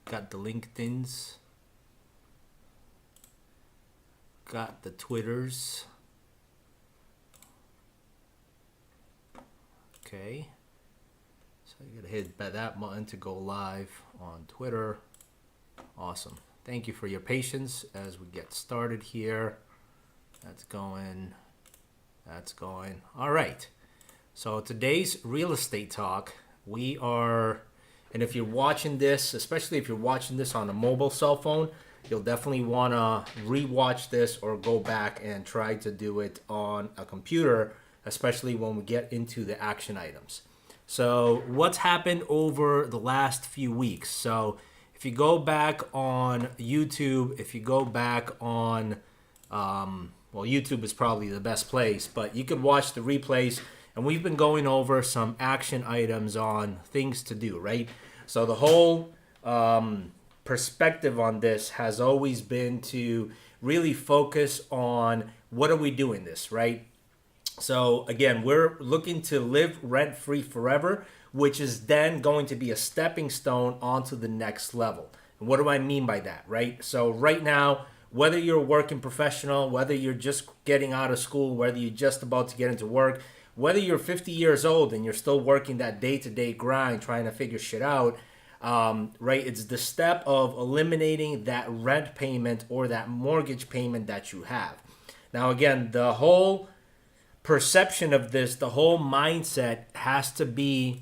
got the LinkedIns, got the Twitters. Okay. So you gotta hit that button to go live on Twitter. Awesome. Thank you for your patience as we get started here. That's going. That's going. All right. So today's real estate talk, we are, and if you're watching this, especially if you're watching this on a mobile cell phone, you'll definitely want to rewatch this or go back and try to do it on a computer, especially when we get into the action items. So what's happened over the last few weeks? So if you go back on YouTube, if you go back on, well, YouTube is probably the best place, but you could watch the replays. And we've been going over some action items on things to do, right? So the whole perspective on this has always been to really focus on what are we doing this, right? So again, we're looking to live rent-free forever, which is then going to be a stepping stone onto the next level. And what do I mean by that, right? So right now, whether you're a working professional, whether you're just getting out of school, whether you're just about to get into work, whether you're 50 years old and you're still working that day-to-day grind trying to figure shit out, right? It's the step of eliminating that rent payment or that mortgage payment that you have. Now, again, the whole perception of this, the whole mindset has to be,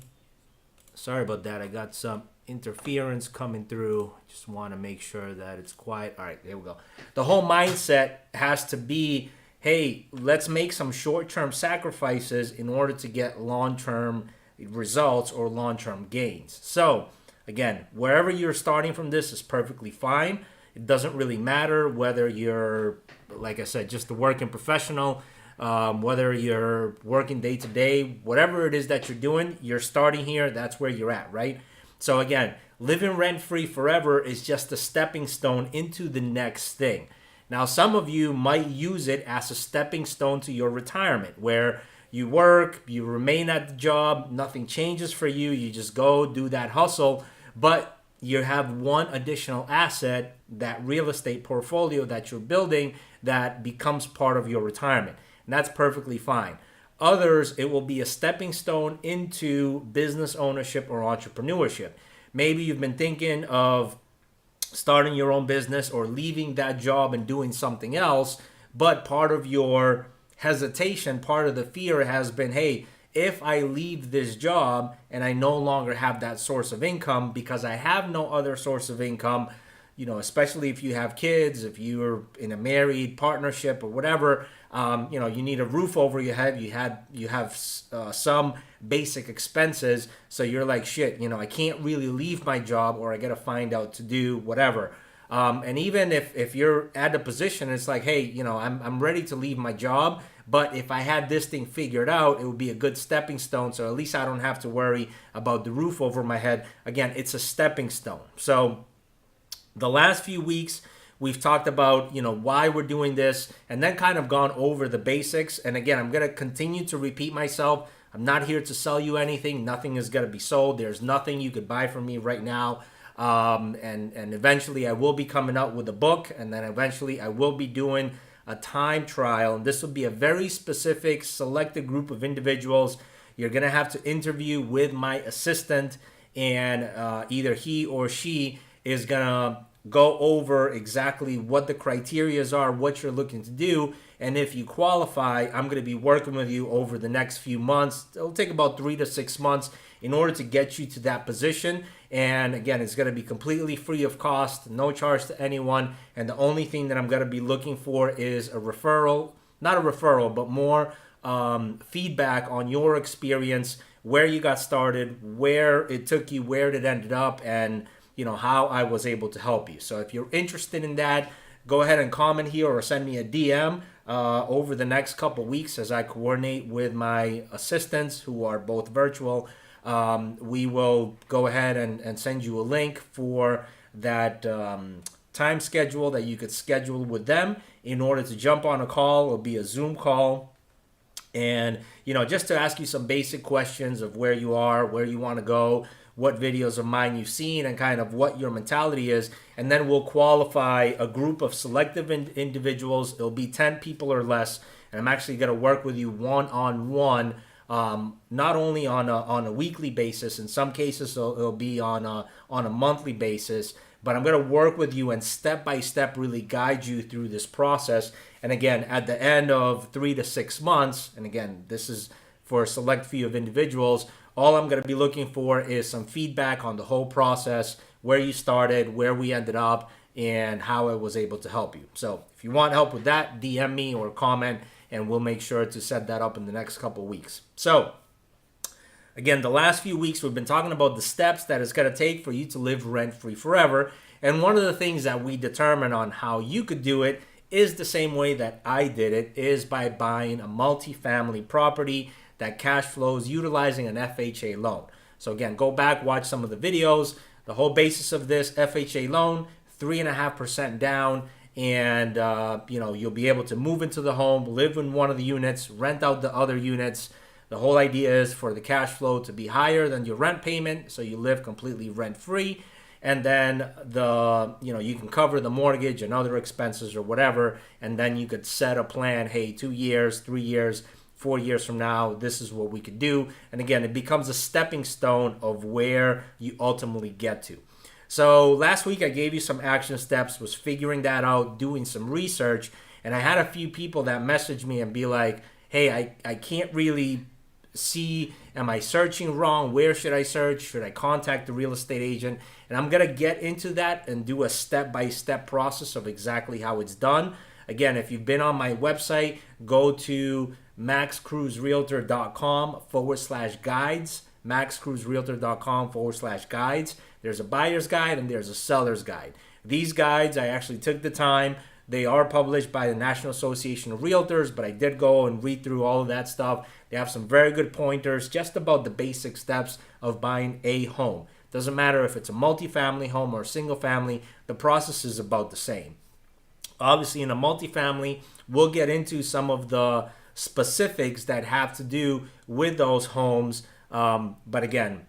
sorry about that, I got some interference coming through. Just want to make sure that it's quiet. All right, there we go. The whole mindset has to be, hey, let's make some short-term sacrifices in order to get long-term results or long-term gains. So, again, wherever you're starting from this is perfectly fine. It doesn't really matter whether you're, like I said, just a working professional, whether you're working day-to-day, whatever it is that you're doing, you're starting here, that's where you're at, right? So, again, living rent-free forever is just a stepping stone into the next thing. Now, some of you might use it as a stepping stone to your retirement, where you work, you remain at the job, nothing changes for you, you just go do that hustle, but you have one additional asset, that real estate portfolio that you're building that becomes part of your retirement. And that's perfectly fine. Others, it will be a stepping stone into business ownership or entrepreneurship. Maybe you've been thinking of starting your own business or leaving that job and doing something else, but part of your hesitation, part of the fear has been, hey, if I leave this job and I no longer have that source of income because I have no other source of income, you know, especially if you have kids, if you're in a married partnership or whatever, you know, you need a roof over your head. You have some basic expenses, so you're like, shit, you know, I can't really leave my job, or I got to find out to do whatever. And even if you're at a position, it's like, hey, you know, I'm ready to leave my job, but if I had this thing figured out, it would be a good stepping stone. So at least I don't have to worry about the roof over my head. Again, it's a stepping stone. So the last few weeks, we've talked about, you know, why we're doing this, and then kind of gone over the basics. And again, I'm going to continue to repeat myself. I'm not here to sell you anything. Nothing is going to be sold. There's nothing you could buy from me right now. And eventually I will be coming out with a book, and then eventually I will be doing a time trial. And this will be a very specific, selected group of individuals. You're going to have to interview with my assistant, and either he or she is going to go over exactly what the criterias are, what you're looking to do, and if you qualify, I'm going to be working with you over the next few months. It'll take about 3 to 6 months in order to get you to that position. And again, it's going to be completely free of cost, no charge to anyone. And the only thing that I'm going to be looking for is a referral, not a referral, but more feedback on your experience, where you got started, where it took you, where it ended up, and you know, how I was able to help you. So if you're interested in that, go ahead and comment here or send me a DM over the next couple weeks as I coordinate with my assistants, who are both virtual. We will go ahead and send you a link for that time schedule that you could schedule with them in order to jump on a call. It'll be a Zoom call. And, you know, just to ask you some basic questions of where you are, where you want to go, what videos of mine you've seen and kind of what your mentality is. And then we'll qualify a group of selective individuals. It'll be 10 people or less. And I'm actually going to work with you one-on-one, not only on a weekly basis. In some cases, it'll be on a monthly basis. But I'm going to work with you and step by step really guide you through this process. And again, at the end of 3 to 6 months, and again, this is for a select few of individuals, all I'm going to be looking for is some feedback on the whole process, where you started, where we ended up, and how I was able to help you. So if you want help with that, DM me or comment, and we'll make sure to set that up in the next couple of weeks. So again, the last few weeks we've been talking about the steps that it's going to take for you to live rent-free forever. And one of the things that we determine on how you could do it is the same way that I did it, is by buying a multifamily property that cash flows utilizing an FHA loan. So again, go back, watch some of the videos. The whole basis of this FHA loan, 3.5% down, and you'll be able to move into the home, live in one of the units, rent out the other units. The whole idea is for the cash flow to be higher than your rent payment, so you live completely rent-free. And then you can cover the mortgage and other expenses or whatever, and then you could set a plan. Hey, 2 years, 3 years, 4 years from now, this is what we could do. And again, it becomes a stepping stone of where you ultimately get to. So last week I gave you some action steps, was figuring that out, doing some research, and I had a few people that messaged me and be like, hey, I can't really see, am I searching wrong? Where should I search? Should I contact the real estate agent? And I'm going to get into that and do a step-by-step process of exactly how it's done. Again, if you've been on my website, go to maxcruzrealtor.com/guides, maxcruzrealtor.com/guides. There's a buyer's guide and there's a seller's guide. These guides, I actually took the time. They are published by the National Association of Realtors, but I did go and read through all of that stuff. They have some very good pointers just about the basic steps of buying a home. Doesn't matter if it's a multifamily home or a single family, the process is about the same. Obviously, in a multifamily, we'll get into some of the specifics that have to do with those homes. But again,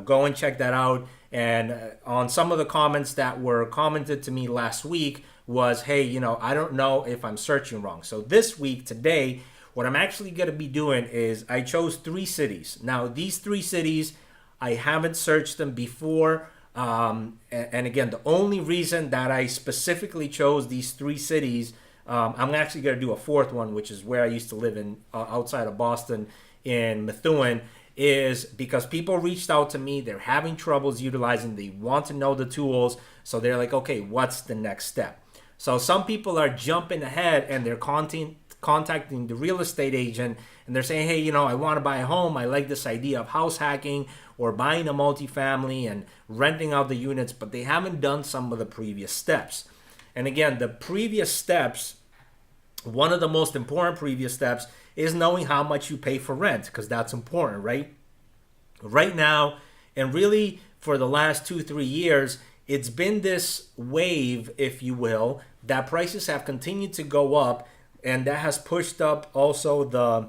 go and check that out. And on some of the comments that were commented to me last week was, hey, I don't know if I'm searching wrong. So this week, today, what I'm actually going to be doing is I chose 3 cities. Now, these 3 cities, I haven't searched them before. And again, the only reason that I specifically chose these 3 cities, I'm actually going to do a 4th one, which is where I used to live in outside of Boston in Methuen, is because people reached out to me. They're having troubles utilizing. They want to know the tools. So they're like, okay, what's the next step? So some people are jumping ahead and they're contacting the real estate agent and they're saying, hey, I want to buy a home. I like this idea of house hacking or buying a multifamily and renting out the units, but they haven't done some of the previous steps. And again, the previous steps, one of the most important previous steps is knowing how much you pay for rent, because that's important, right? Right now, and really for the last 2-3 years, it's been this wave, if you will, that prices have continued to go up, and that has pushed up also the,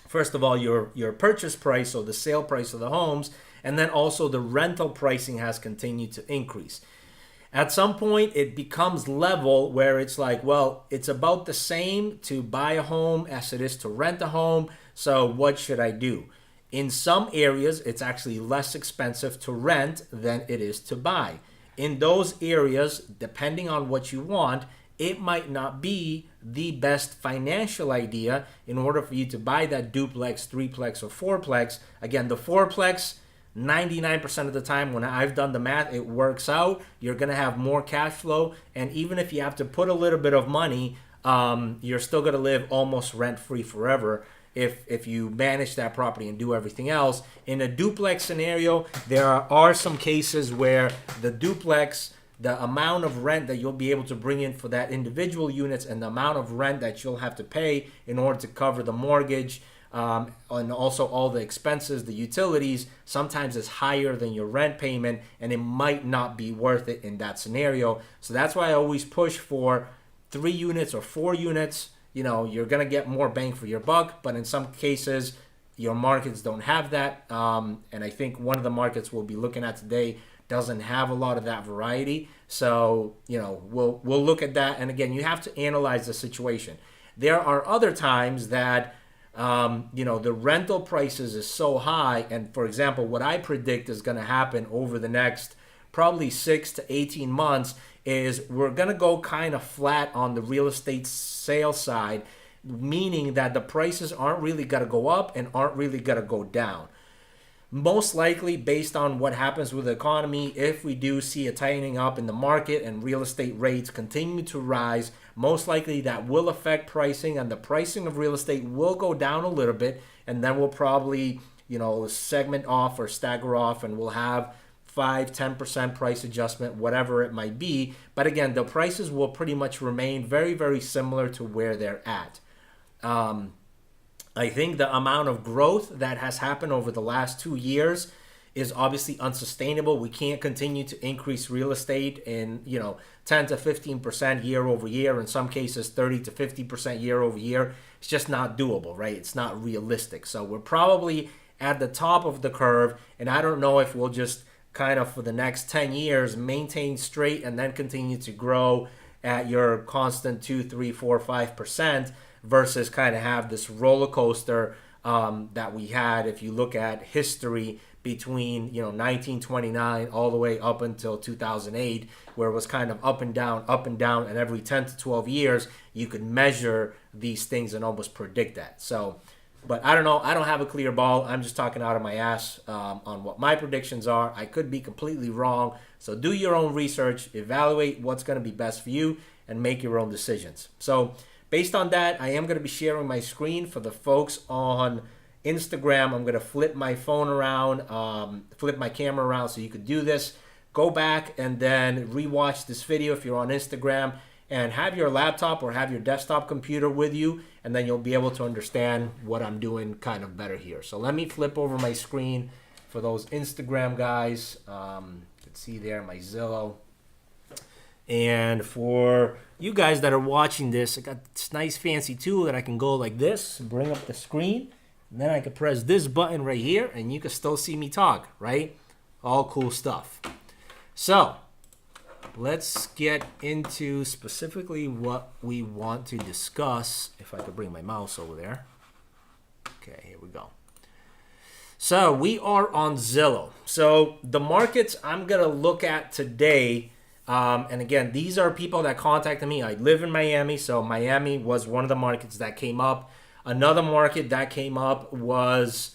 first of all, your purchase price or the sale price of the homes, and then also the rental pricing has continued to increase. At some point, it becomes level where it's like, well, it's about the same to buy a home as it is to rent a home. So what should I do? In some areas, it's actually less expensive to rent than it is to buy. In those areas, depending on what you want, it might not be the best financial idea in order for you to buy that duplex, threeplex, or fourplex. Again, the fourplex, 99% of the time when I've done the math, it works out. You're going to have more cash flow. And even if you have to put a little bit of money, you're still going to live almost rent-free forever if you manage that property and do everything else. In a duplex scenario, there are some cases where the duplex, the amount of rent that you'll be able to bring in for that individual units and the amount of rent that you'll have to pay in order to cover the mortgage, and also all the expenses, the utilities, sometimes is higher than your rent payment, and it might not be worth it in that scenario. So that's why I always push for 3 units or 4 units. You're going to get more bang for your buck, but in some cases, your markets don't have that. And I think one of the markets we'll be looking at today doesn't have a lot of that variety. So, we'll look at that. And again, you have to analyze the situation. There are other times that, the rental prices is so high. And for example, what I predict is going to happen over the next probably 6 to 18 months is we're going to go kind of flat on the real estate sales side, meaning that the prices aren't really going to go up and aren't really going to go down. Most likely, based on what happens with the economy, if we do see a tightening up in the market and real estate rates continue to rise, most likely that will affect pricing, and the pricing of real estate will go down a little bit, and then we'll probably, segment off or stagger off, and we'll have 5-10% price adjustment, whatever it might be. But again, the prices will pretty much remain very, very similar to where they're at. I think the amount of growth that has happened over the last 2 years is obviously unsustainable. We can't continue to increase real estate in 10 to 15% year over year, in some cases 30 to 50% year over year. It's just not doable, right? It's not realistic. So we're probably at the top of the curve, and I don't know if we'll just kind of for the next 10 years maintain straight and then continue to grow at your constant 2, 3, 4, 5% versus kind of have this roller coaster that we had if you look at history between 1929 all the way up until 2008, where it was kind of up and down, and every 10 to 12 years you could measure these things and almost predict that. So, but I don't know. I don't have a clear ball. I'm just talking out of my ass on what my predictions are. I could be completely wrong. So do your own research, evaluate what's going to be best for you, and make your own decisions. So based on that, I am going to be sharing my screen for the folks on Instagram. I'm going to flip my phone around, flip my camera around so you could do this. Go back and then rewatch this video if you're on Instagram, and have your laptop or have your desktop computer with you, and then you'll be able to understand what I'm doing kind of better here. So let me flip over my screen for those Instagram guys. You can see there my Zillow. And for you guys that are watching this, I got this nice fancy tool that I can go like this, bring up the screen, and then I can press this button right here, and you can still see me talk, right? All cool stuff. So let's get into specifically what we want to discuss. If I could bring my mouse over there. Okay, here we go. So we are on Zillow. So the markets I'm going to look at today, and again, these are people that contacted me. I live in Miami, so Miami was one of the markets that came up. Another market that came up was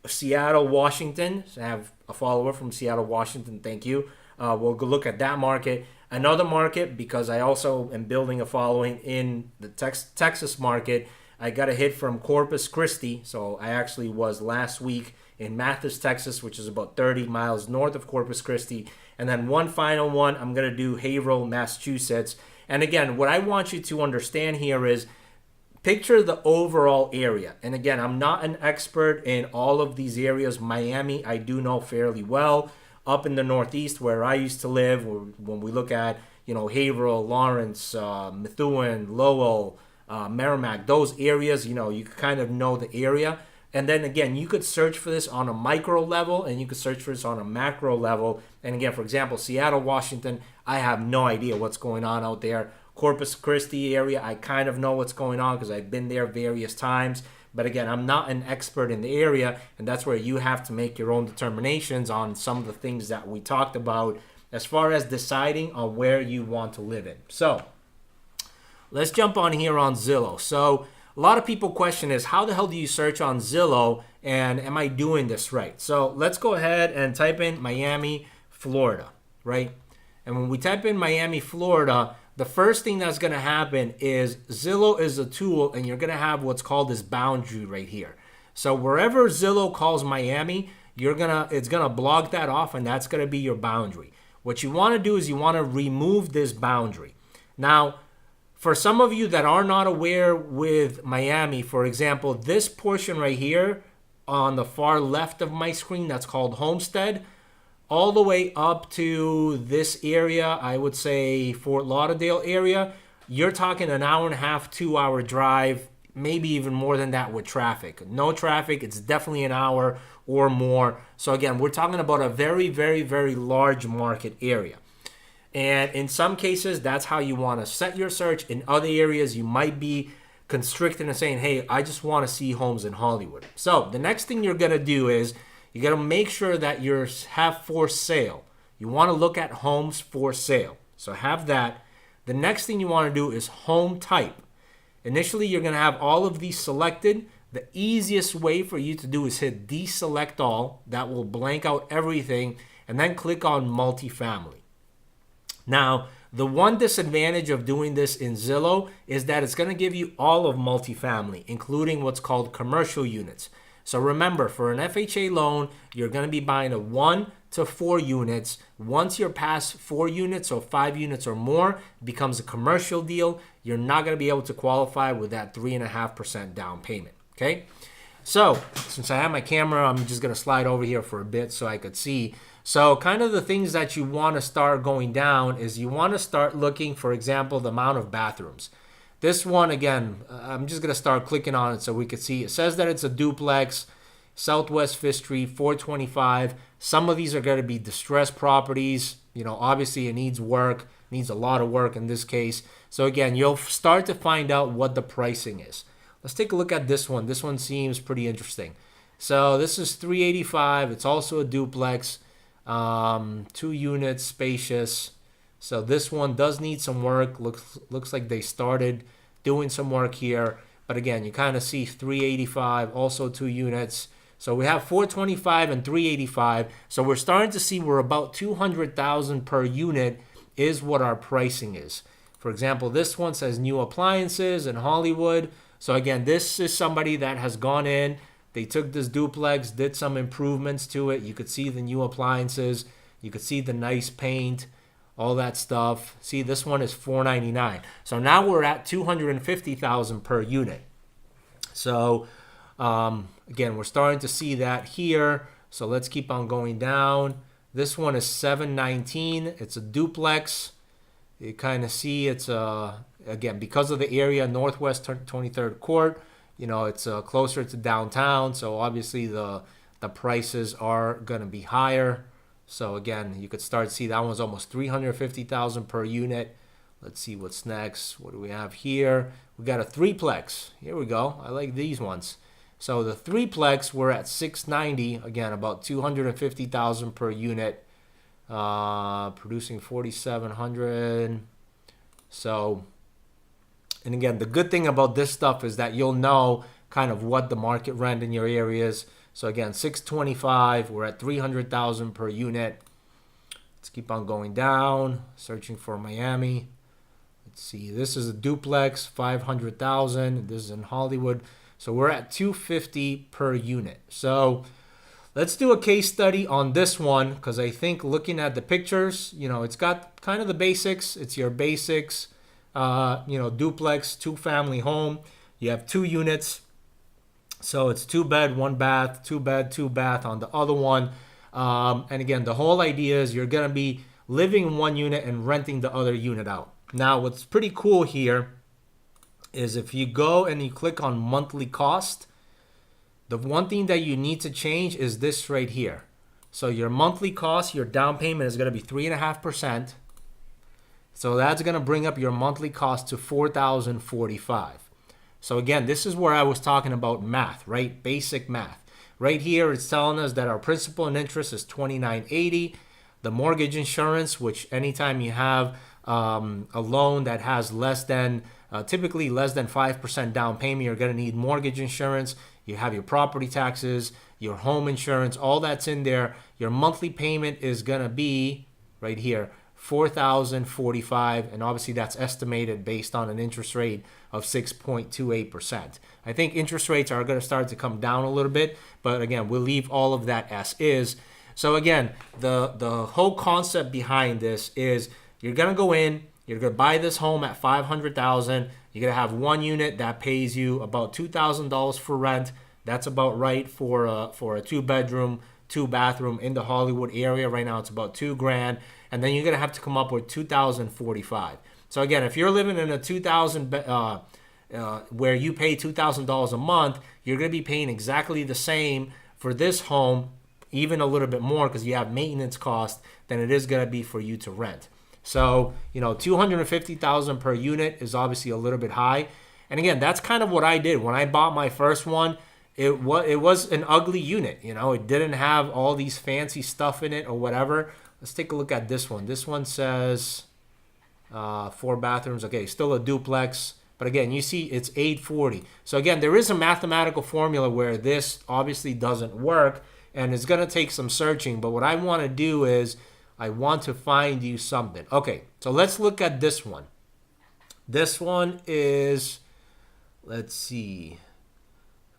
Seattle, Washington. So I have a follower from Seattle, Washington. Thank you. We'll go look at that market. Another market, because I also am building a following in the Texas market, I got a hit from Corpus Christi. So I actually was last week in Mathis, Texas, which is about 30 miles north of Corpus Christi. And then one final one, I'm going to do Haverhill, Massachusetts. And again, what I want you to understand here is picture the overall area. And again, I'm not an expert in all of these areas. Miami, I do know fairly well. Up in the Northeast where I used to live, when we look at, Haverhill, Lawrence, Methuen, Lowell, Merrimack, those areas, you kind of know the area. And then again, you could search for this on a micro level and you could search for this on a macro level. And again, for example, Seattle, Washington, I have no idea what's going on out there. Corpus Christi area, I kind of know what's going on because I've been there various times. But again, I'm not an expert in the area, and that's where you have to make your own determinations on some of the things that we talked about as far as deciding on where you want to live in. So let's jump on here on Zillow. So a lot of people question is, how the hell do you search on Zillow, and am I doing this right? So let's go ahead and type in Miami, Florida, right? And when we type in Miami, Florida, the first thing that's going to happen is Zillow is a tool, and you're going to have what's called this boundary right here. So wherever Zillow calls Miami, it's going to block that off, and that's going to be your boundary. What you want to do is you want to remove this boundary. Now, for some of you that are not aware with Miami, for example, this portion right here on the far left of my screen, that's called Homestead, all the way up to this area, I would say Fort Lauderdale area, you're talking an hour and a half, 2 hour drive maybe even more than that with traffic. No traffic, it's definitely an hour or more. So again, we're talking about a very, very, very large market area. And in some cases, that's how you want to set your search. In other areas, you might be constricted and saying, hey, I just want to see homes in Hollywood. So the next thing you're going to do is you got to make sure that you have for sale. You want to look at homes for sale. So have that. The next thing you want to do is home type. Initially, you're going to have all of these selected. The easiest way for you to do is hit deselect all. That will blank out everything, and then click on multifamily. Now, the one disadvantage of doing this in Zillow is that it's going to give you all of multifamily, including what's called commercial units. So remember, for an FHA loan, you're going to be buying a 1 to 4 units. Once you're past 4 units or 5 units or more, it becomes a commercial deal. You're not going to be able to qualify with that 3.5% down payment. Okay? So, since I have my camera, I'm just going to slide over here for a bit so I could see. So kind of the things that you want to start going down is you want to start looking, for example, the amount of bathrooms. This one, again, I'm just going to start clicking on it so we could see. It says that it's a duplex, Southwest 5th Street, 425. Some of these are going to be distressed properties. You know, obviously it needs work, needs a lot of work in this case. So again, you'll start to find out what the pricing is. Let's take a look at this one. This one seems pretty interesting. So this is 385. It's also a duplex. 2 units, spacious. So this one does need some work. Looks like they started doing some work here. But again, you kind of see 385, also 2 units. So we have 425 and 385. So we're starting to see we're about 200,000 per unit is what our pricing is. For example, this one says new appliances in Hollywood. So again, this is somebody that has gone in. They took this duplex, did some improvements to it. You could see the new appliances. You could see the nice paint, all that stuff. See, this one is $499. So now we're at $250,000 per unit. So again, we're starting to see that here. So let's keep on going down. This one is $719. It's a duplex. You kind of see it's again, because of the area, Northwest 23rd Court. You know, it's closer to downtown, so obviously the prices are going to be higher. So again, you could start to see that one's almost $350,000 per unit. Let's see what's next. What do we have here? We got a threeplex. Here we go. I like these ones. So the threeplex, we're at $690. Again, about $250,000 per unit, producing $4,700. So. And again, the good thing about this stuff is that you'll know kind of what the market rent in your area is. So again, 625, we're at 300,000 per unit. Let's keep on going down, searching for Miami. Let's see, this is a duplex, 500,000. This is in Hollywood. So we're at 250 per unit. So let's do a case study on this one because I think looking at the pictures, you know, it's got kind of the basics. It's your basics. Duplex, 2-family home. You have 2 units. So it's 2 bed, 1 bath, 2 bed, 2 bath on the other one. And again, the whole idea is you're going to be living in 1 unit and renting the other unit out. Now, what's pretty cool here is if you go and you click on monthly cost, the one thing that you need to change is this right here. So your monthly cost, your down payment is going to be 3.5%. So that's going to bring up your monthly cost to $4,045. So again, this is where I was talking about math, right? Basic math. Right here, it's telling us that our principal and interest is $2,980. The mortgage insurance, which anytime you have a loan that has typically less than 5% down payment, you're going to need mortgage insurance. You have your property taxes, your home insurance, all that's in there. Your monthly payment is going to be right here, $4,045, and obviously that's estimated based on an interest rate of 6.28%. I think interest rates are going to start to come down a little bit, but again, we'll leave all of that as is. So again, the whole concept behind this is you're going to go in, you're going to buy this home at $500,000. You're going to have 1 unit that pays you about $2,000 for rent. That's about right for a 2-bedroom, 2-bathroom in the Hollywood area. Right now it's about $2,000. And then you're going to have to come up with $2,045. So again, if you're living in a 2,000 where you pay $2,000 a month, you're going to be paying exactly the same for this home, even a little bit more because you have maintenance costs than it is going to be for you to rent. So, $250,000 per unit is obviously a little bit high. And again, that's kind of what I did when I bought my first one. It was an ugly unit. It didn't have all these fancy stuff in it or whatever. Let's take a look at this one. This one says 4 bathrooms. Okay, still a duplex. But again, you see it's $840. So again, there is a mathematical formula where this obviously doesn't work, and it's going to take some searching. But what I want to do is I want to find you something. Okay, so let's look at this one. This one is, let's see,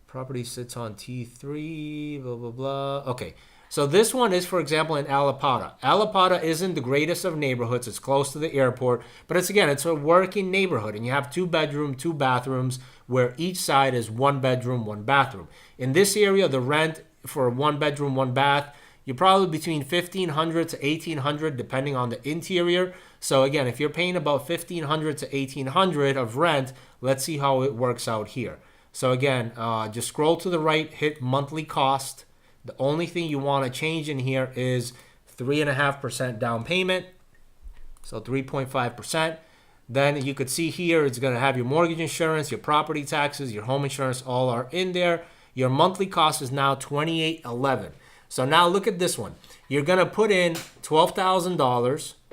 property sits on T3, blah, blah, blah. Okay, so this one is, for example, in Allapattah. Allapattah isn't the greatest of neighborhoods. It's close to the airport, but it's a working neighborhood, and you have 2-bedroom, 2 bathrooms, where each side is 1 bedroom, 1 bathroom. In this area, the rent for a 1 bedroom, 1 bath, you're probably between $1,500 to $1,800, depending on the interior. So again, if you're paying about $1,500 to $1,800 of rent, let's see how it works out here. So again, just scroll to the right, hit monthly cost. The only thing you want to change in here is 3.5% down payment. So 3.5%. Then you could see here, it's going to have your mortgage insurance, your property taxes, your home insurance, all are in there. Your monthly cost is now $2,811. So now look at this one. You're going to put in $12,000,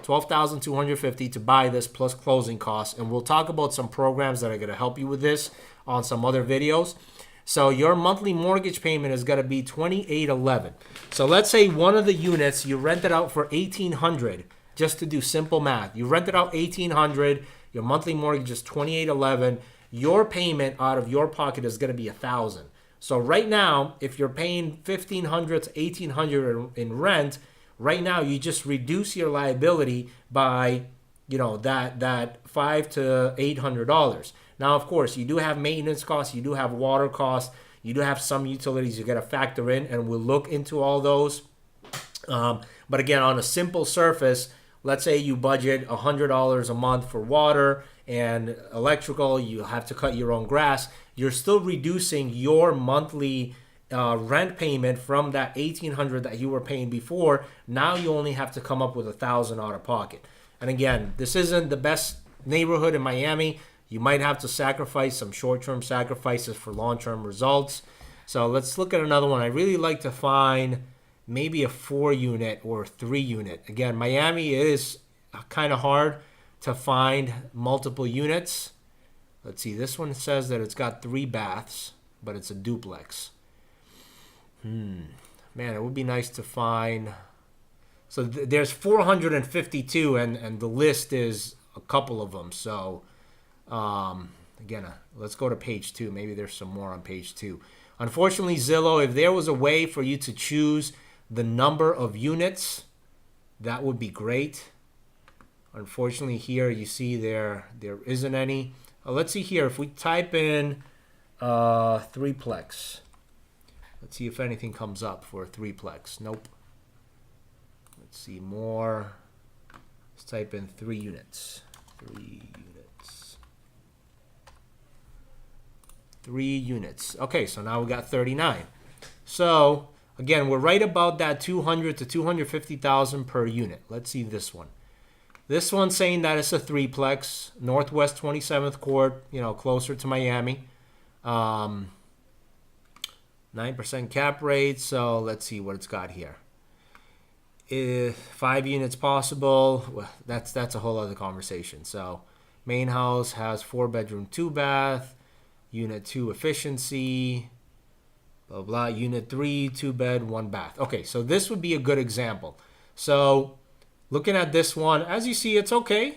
$12,250 to buy this plus closing costs. And we'll talk about some programs that are going to help you with this on some other videos. So your monthly mortgage payment is going to be $2,811. So let's say one of the units you rent it out for $1,800, just to do simple math. You rent it out $1,800, your monthly mortgage is $2,811. Your payment out of your pocket is going to be $1,000. So right now, if you're paying $1,500 to $1,800 in rent, right now you just reduce your liability by, that $500 to $800. Now, of course, you do have maintenance costs, you do have water costs, you do have some utilities you got to factor in, and we'll look into all those. But again, on a simple surface, let's say you budget $100 a month for water and electrical, you have to cut your own grass, you're still reducing your monthly rent payment from that $1,800 that you were paying before. Now you only have to come up with $1,000 out of pocket. And again, this isn't the best neighborhood in Miami. You might have to sacrifice some short-term sacrifices for long-term results. So let's look at another one. I really like to find maybe a 4-unit or 3-unit. Again, Miami is kind of hard to find multiple units. Let's see. This one says that it's got 3 baths, but it's a duplex. Man, it would be nice to find. So there's 452, and the list is a couple of them. So again, let's go to page 2. Maybe there's some more on page 2. Unfortunately, Zillow, if there was a way for you to choose the number of units, that would be great. Unfortunately, here you see there isn't any. Let's see here. If we type in 3-plex, let's see if anything comes up for a 3-plex. Nope. Let's see more. Let's type in 3 units. 3 units. 3 units. Okay, so now we got 39. So again, we're right about that $200,000 to $250,000 per unit. Let's see this one. This one's saying that it's a 3-plex, Northwest 27th Court, closer to Miami. 9% cap rate. So let's see what it's got here. 5 units possible. Well, that's a whole other conversation. So main house has 4-bedroom, 2-bath. Unit 2 efficiency. Blah, blah. Unit 3, 2-bed, 1-bath. Okay, so this would be a good example. So looking at this one, as you see, it's okay.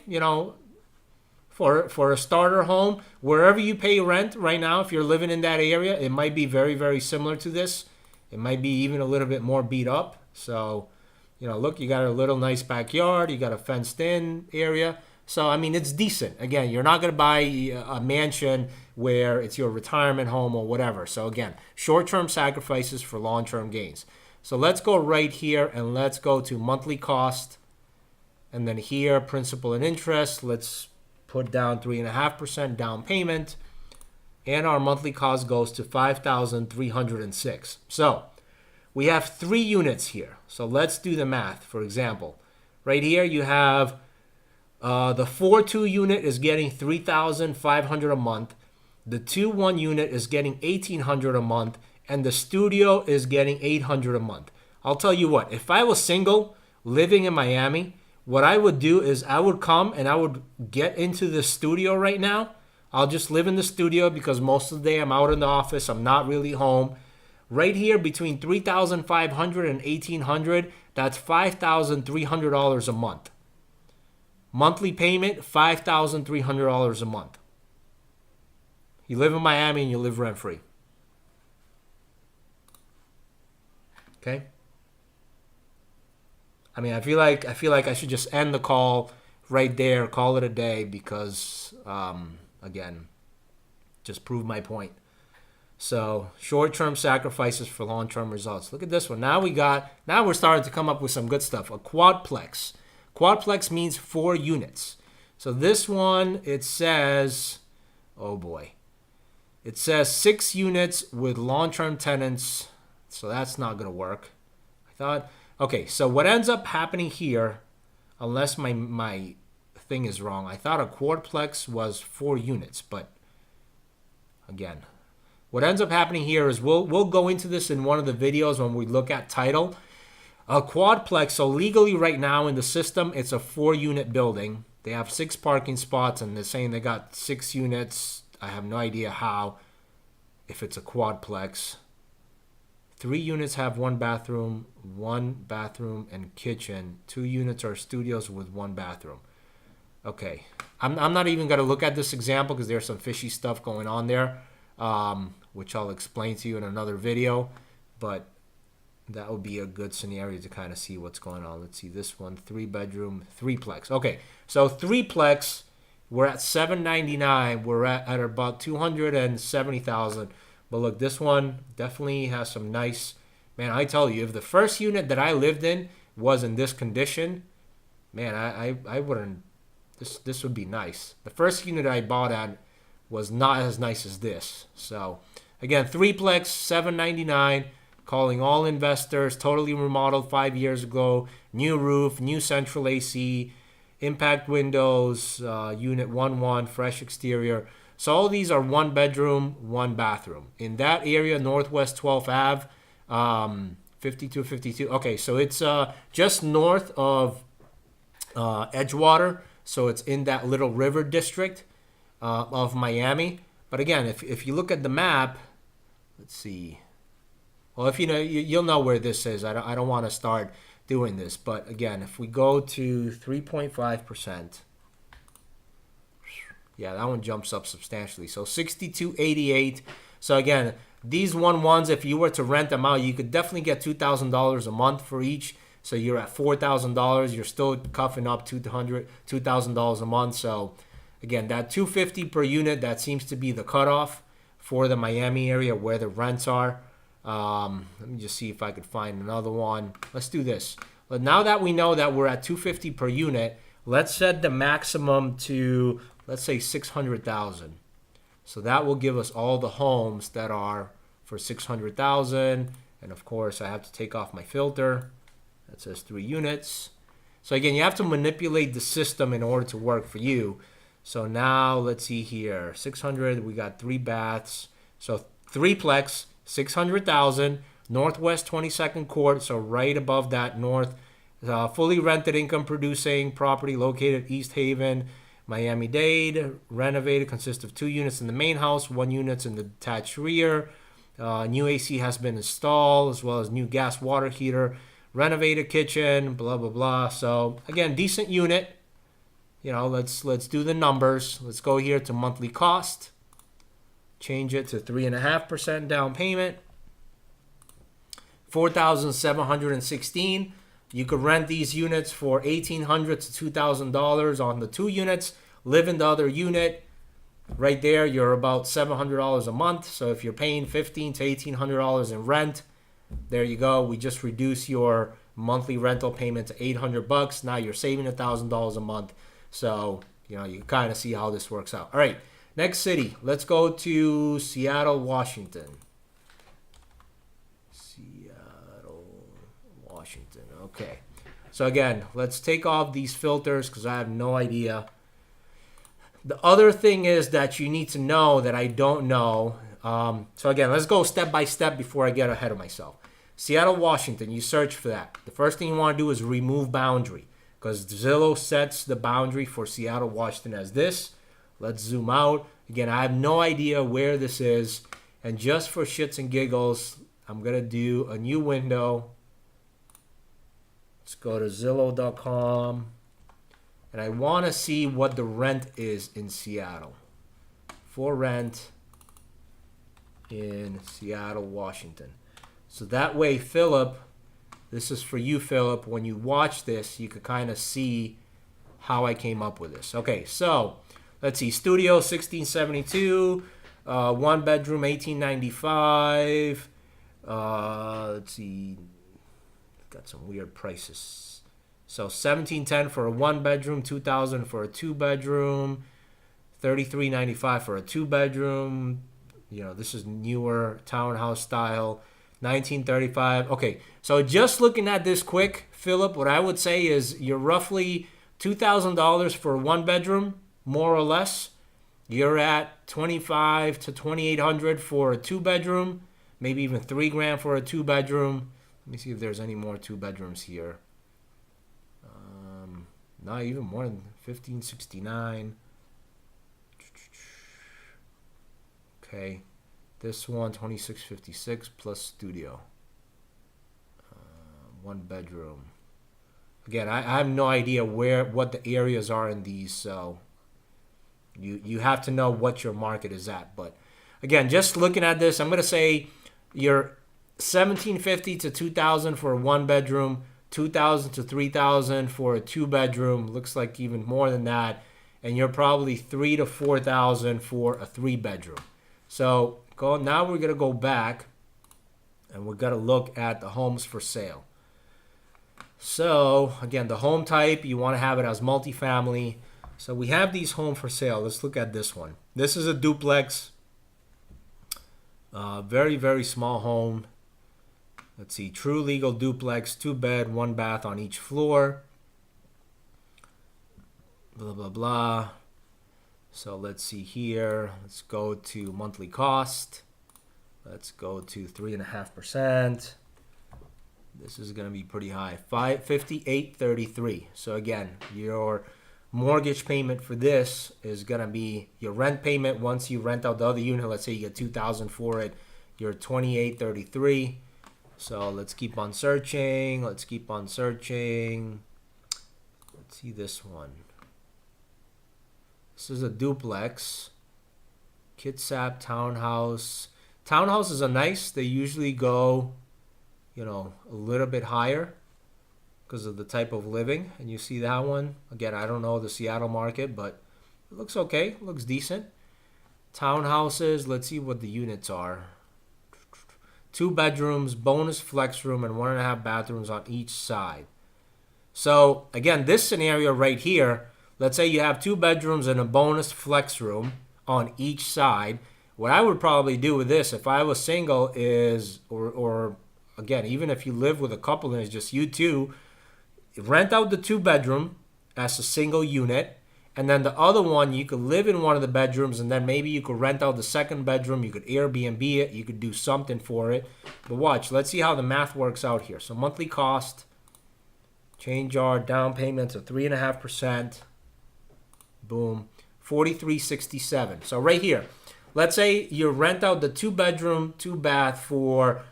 For a starter home, wherever you pay rent right now, if you're living in that area, it might be very, very similar to this. It might be even a little bit more beat up. So, look, you got a little nice backyard. You got a fenced-in area. So, I mean, it's decent. Again, you're not going to buy a mansion where it's your retirement home or whatever. So, again, short-term sacrifices for long-term gains. So, let's go right here and let's go to monthly cost. And then here, principal and interest. Let's put down 3.5% down payment. and our monthly cost goes to $5,306. So we have 3 units here. So let's do the math. For example, right here you have the 4-2 unit is getting $3,500 a month. The 2-1 unit is getting $1,800 a month, and the studio is getting $800 a month. I'll tell you what, if I was single living in Miami, what I would do is I would come and I would get into the studio right now. I'll just live in the studio because most of the day I'm out in the office. I'm not really home. Right here between $3,500 and $1,800, that's $5,300 a month. Monthly payment, $5,300 a month. You live in Miami and you live rent-free. Okay? I mean, I feel like I should just end the call right there, call it a day, because again, just prove my point. So, short-term sacrifices for long-term results. Look at this one. Now we're starting to come up with some good stuff. A quadplex. Quadplex means 4 units. So this one, it says, oh boy. It says 6 units with long-term tenants. So that's not going to work. I thought, okay, so what ends up happening here, unless my thing is wrong, I thought a quadplex was 4 units, but again, what ends up happening here is we'll go into this in one of the videos when we look at title. A quadplex, so legally right now in the system, it's a 4-unit building. They have 6 parking spots, and they're saying they got 6 units. I have no idea how, if it's a quadplex. 3 units have 1 bathroom and kitchen. 2 units are studios with 1 bathroom. Okay, I'm not even going to look at this example because there's some fishy stuff going on there, which I'll explain to you in another video, but that would be a good scenario to kind of see what's going on. Let's see this one, 3-bedroom, 3-plex. Okay, so 3-plex, we're at $799. We're at about $270,000. But look, this one definitely has some nice, man, I tell you, if the first unit that I lived in was in this condition, man, I wouldn't, this would be nice. The first unit I bought at was not as nice as this. So again, 3-plex, $799. Calling all investors, totally remodeled 5 years ago, new roof, new central AC, impact windows, unit 1-1, fresh exterior. So all these are 1 bedroom, 1 bathroom. In that area, Northwest 12th Ave, 5252. Okay, so it's just north of Edgewater. So it's in that little river district of Miami. But again, if you look at the map, let's see. Well, if you know, you'll know where this is. I don't want to start doing this. But again, if we go to 3.5%, yeah, that one jumps up substantially. So 6288. So again, these 1-1s, if you were to rent them out, you could definitely get $2,000 a month for each. So you're at $4,000. You're still cuffing up $2,000 a month. So again, that $250 per unit, that seems to be the cutoff for the Miami area where the rents are. Let me just see if I could find another one. Let's do this. But now that we know that we're at $250 per unit, let's set the maximum to, let's say, $600,000. So that will give us all the homes that are for $600,000. And of course, I have to take off my filter. That says 3 units. So again, you have to manipulate the system in order to work for you. So now let's see here, 600. We got 3 baths. So 3-plex. 600,000, Northwest 22nd Court, so right above that north, fully rented income producing property located East Haven, Miami-Dade, renovated, consists of 2 units in the main house, 1 unit in the detached rear. New AC has been installed, as well as new gas water heater, renovated kitchen, blah, blah, blah. So again, decent unit. You know, let's do the numbers. Let's go here to monthly cost. Change it to 3.5% down payment. $4,716. You could rent these units for $1,800 to $2,000 on the 2 units. Live in the other unit. Right there, you're about $700 a month. So if you're paying $1,500 to $1,800 in rent, there you go. We just reduce your monthly rental payment to $800. Now you're saving $1,000 a month. So you know, you kind of see how this works out. All right. Next city. Let's go to Seattle, Washington. Seattle, Washington. Okay. So again, let's take off these filters because I have no idea. The other thing is that you need to know that I don't know. So again, let's go step by step before I get ahead of myself. Seattle, Washington, you search for that. The first thing you want to do is remove boundary because Zillow sets the boundary for Seattle, Washington as this. Let's zoom out. Again, I have no idea where this is. And just for shits and giggles, I'm going to do a new window. Let's go to Zillow.com. And I want to see what the rent is in Seattle. For rent in Seattle, Washington. So that way, Philip, this is for you, Philip. When you watch this, you could kind of see how I came up with this. Okay, so let's see. Studio, 1672. One bedroom, 1895. Let's see. Got some weird prices. So 1710 for a one bedroom, 2000 for a two bedroom, 3395 for a two bedroom. You know, this is newer townhouse style, 1935. Okay, so just looking at this quick, Philip, what I would say is you're roughly $2,000 for a one bedroom, more or less. You're at 25 to 2800 for a two bedroom, maybe even $3,000 for a two bedroom. Let me see if there's any more two bedrooms here. Not even more than 1569. Okay, this one 2656 plus studio. One bedroom. Again, I have no idea what the areas are in these, so you have to know what your market is at. But again, just looking at this, I'm gonna say you're 1750 to 2000 for a one bedroom. 2,000 to 3,000 for a two bedroom. Looks like even more than that. And you're probably 3,000 to 4,000 for a three bedroom. So now we're gonna go back and we're gonna look at the homes for sale. So again, the home type, you want to have it as multifamily. So we have these homes for sale. Let's look at this one. This is a duplex. Very, very small home. Let's see, true legal duplex, two bed, one bath on each floor. Blah, blah, blah. So let's see here. Let's go to monthly cost. Let's go to 3.5%. This is going to be pretty high, $558.33. So again, your mortgage payment for this is going to be your rent payment once you rent out the other unit. Let's say you get $2,000 for it. You're $28.33. So let's keep on searching. Let's keep on searching. Let's see this one. This is a duplex. Kitsap townhouse. Townhouses are nice. They usually go, you know, a little bit higher because of the type of living. And you see that one. Again, I don't know the Seattle market, but it looks okay. It looks decent. Townhouses. Let's see what the units are. Two bedrooms, bonus flex room, and 1.5 bathrooms on each side. So again, this scenario right here, let's say you have two bedrooms and a bonus flex room on each side. What I would probably do with this, if I was single, is, or again, even if you live with a couple and it's just you two, rent out the two bedroom as a single unit. And then the other one, you could live in one of the bedrooms, and then maybe you could rent out the second bedroom. You could Airbnb it. You could do something for it. But watch, let's see how the math works out here. So monthly cost, change our down payment to 3.5%. Boom, $43.67. So right here, let's say you rent out the two bedroom, two bath for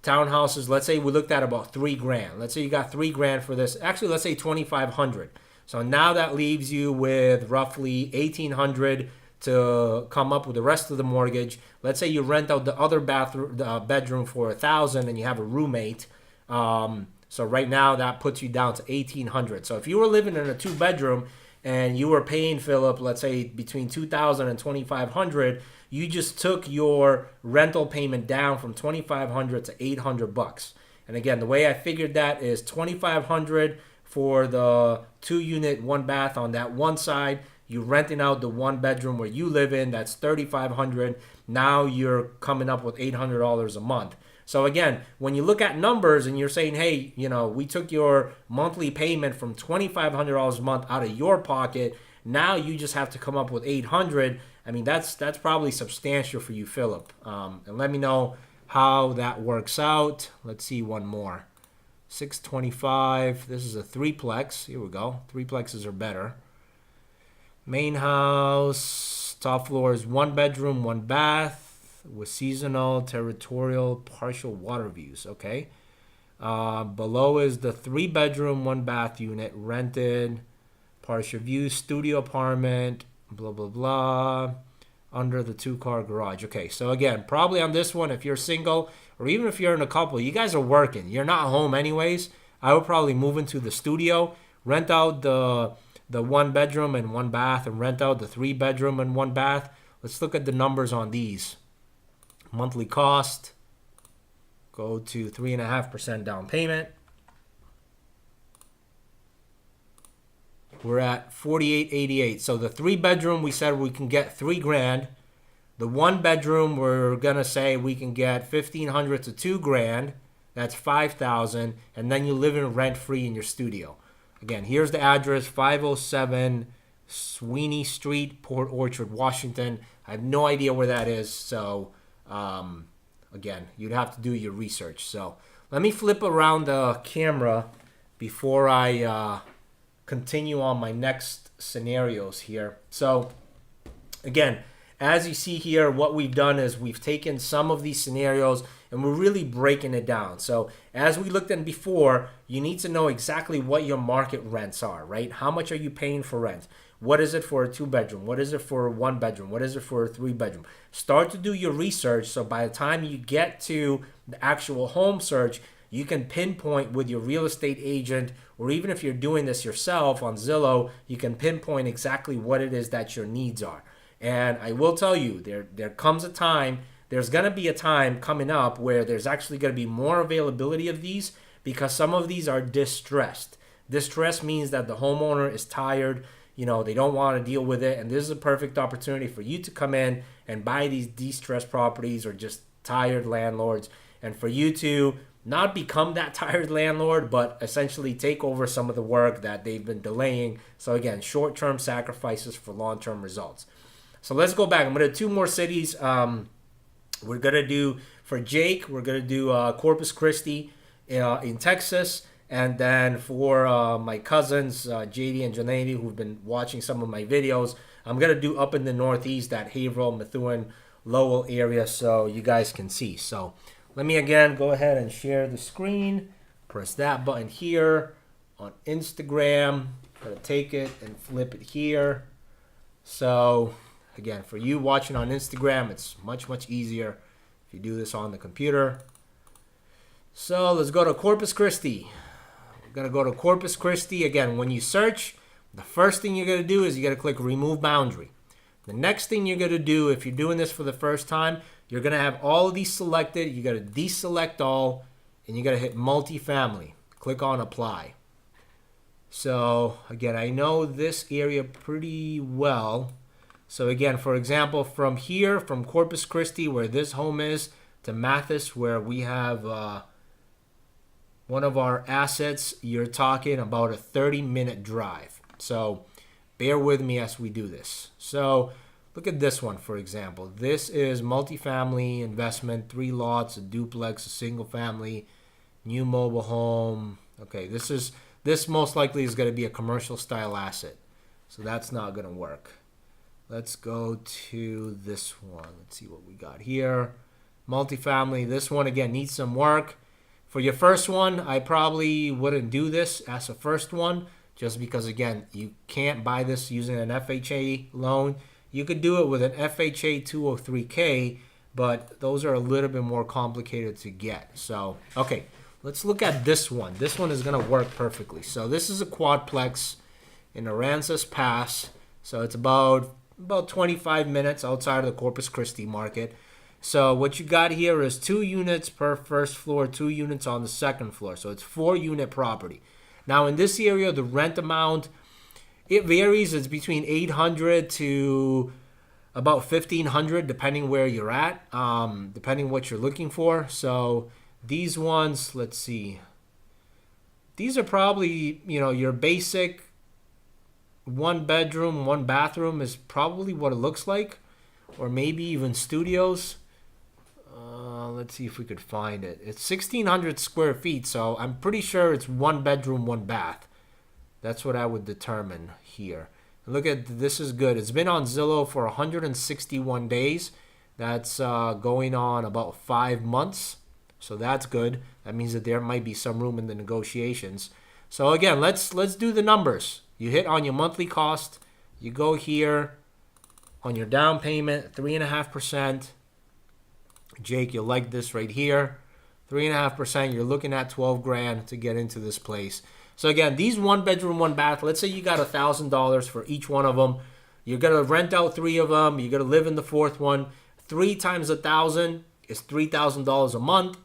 townhouses. Let's say we looked at about $3,000. Let's say you got $3,000 for this. Actually, let's say $2,500. So now that leaves you with roughly $1,800 to come up with the rest of the mortgage. Let's say you rent out the other bedroom for $1,000 and you have a roommate. So right now that puts you down to $1,800. So if you were living in a two bedroom and you were paying Philip, let's say between $2,000 and $2,500, you just took your rental payment down from $2,500 to $800. And again, the way I figured that is $2,500 for the two unit, one bath on that one side, You're renting out the one bedroom where you live in. That's $3,500. Now you're coming up with $800 a month. So again, when you look at numbers and you're saying, hey, we took your monthly payment from $2,500 a month out of your pocket. Now you just have to come up with 800. I mean, that's probably substantial for you, Philip. And let me know how that works out. Let's see one more. 625. This is a threeplex. Here we go. Threeplexes are better. Main house. Top floor is 1 bedroom, 1 bath with seasonal, territorial, partial water views. Okay. Below is the 3 bedroom, 1 bath unit, rented, partial view, studio apartment, blah, blah, blah, under the 2-car garage. Okay, so again, probably on this one, if you're single or even if you're in a couple, you guys are working. You're not home anyways. I would probably move into the studio, rent out the 1 bedroom and 1 bath, and rent out the 3 bedroom and 1 bath. Let's look at the numbers on these. Monthly cost, go to 3.5% down payment. We're at $4,888. So the 3 bedroom, we said we can get $3,000. The 1 bedroom, we're gonna say we can get $1,500 to $2,000. That's $5,000, and then you live in rent free in your studio. Again, here's the address: 507 Sweeney Street, Port Orchard, Washington. I have no idea where that is, so again, you'd have to do your research. So let me flip around the camera before I continue on my next scenarios here. So again, as you see here, what we've done is we've taken some of these scenarios and we're really breaking it down. So as we looked at before, you need to know exactly what your market rents are, right? How much are you paying for rent? What is it for a 2 bedroom? What is it for a 1 bedroom? What is it for a 3 bedroom? Start to do your research, so by the time you get to the actual home search, you can pinpoint with your real estate agent, or even if you're doing this yourself on Zillow, you can pinpoint exactly what it is that your needs are. And I will tell you, there comes a time, there's going to be a time coming up where there's actually going to be more availability of these, because some of these are distressed. Distressed means that the homeowner is tired, they don't want to deal with it, and this is a perfect opportunity for you to come in and buy these distressed properties, or just tired landlords, and for you to not become that tired landlord, but essentially take over some of the work that they've been delaying. So again, short-term sacrifices for long-term results. So let's go back. I'm going to do 2 more cities. We're going to do, for Jake, we're going to do Corpus Christi in Texas. And then for my cousins, JD and Janady, who've been watching some of my videos, I'm going to do up in the Northeast, that Haverhill, Methuen, Lowell area, so you guys can see. So let me again go ahead and share the screen. Press that button here on Instagram. Going to take it and flip it here. So again, for you watching on Instagram, it's much, much easier if you do this on the computer. So let's go to Corpus Christi. We're going to go to Corpus Christi. Again, when you search, the first thing you're going to do is you got to click Remove Boundary. The next thing you're going to do, if you're doing this for the first time, you're going to have all of these selected. You got to deselect all, and you got to hit Multifamily. Click on Apply. So again, I know this area pretty well. So again, for example, from here, from Corpus Christi, where this home is, to Mathis, where we have one of our assets, you're talking about a 30-minute drive. So bear with me as we do this. So look at this one, for example. This is multifamily investment, 3 lots, a duplex, a single family, new mobile home. Okay, this most likely is going to be a commercial style asset. So that's not going to work. Let's go to this one. Let's see what we got here. Multifamily. This one, again, needs some work. For your first one, I probably wouldn't do this as a first one, just because, again, you can't buy this using an FHA loan. You could do it with an FHA 203K, but those are a little bit more complicated to get. So, okay, let's look at this one. This one is going to work perfectly. So this is a quadplex in Aransas Pass. So it's about 25 minutes outside of the Corpus Christi market. So what you got here is 2 units per first floor, 2 units on the second floor. So it's 4-unit property. Now in this area, the rent amount It varies. It's between 800 to about 1500 depending where you're at, depending what you're looking for. So these ones, let's see. These are probably, your basic one bedroom, one bathroom is probably what it looks like, or maybe even studios. Let's see if we could find it. It's 1,600 square feet, so I'm pretty sure it's one bedroom, one bath. That's what I would determine here. Look at this, is good. It's been on Zillow for 161 days. That's going on about 5 months, so that's good. That means that there might be some room in the negotiations. So again, let's do the numbers. You hit on your monthly cost. You go here on your down payment, 3.5%. Jake, you'll like this right here. 3.5%. You're looking at 12 grand to get into this place. So again, these one bedroom, one bath, let's say you got $1,000 for each one of them. You're going to rent out 3 of them. You're going to live in the 4th one. 3 times 1,000 is $3,000 a month.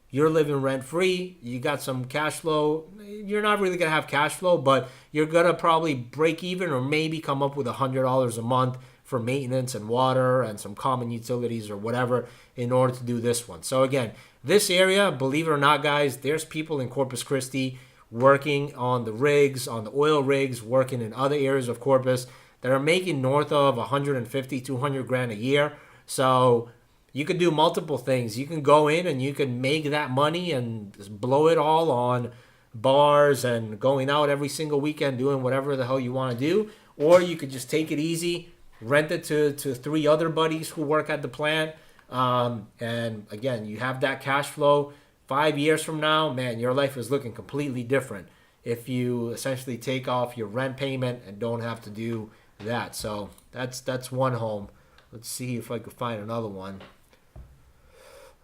You're living rent free. You got some cash flow. You're not really going to have cash flow, but you're going to probably break even or maybe come up with $100 a month for maintenance and water and some common utilities or whatever in order to do this one. So again, this area, believe it or not, guys, there's people in Corpus Christi working on the rigs, on the oil rigs, working in other areas of Corpus that are making north of 150, 200 grand a year. So you can do multiple things. You can go in and you can make that money and blow it all on bars and going out every single weekend doing whatever the hell you want to do. Or you could just take it easy, rent it to 3 other buddies who work at the plant. And again, you have that cash flow. 5 years from now, man, your life is looking completely different if you essentially take off your rent payment and don't have to do that. So that's one home. Let's see if I could find another one.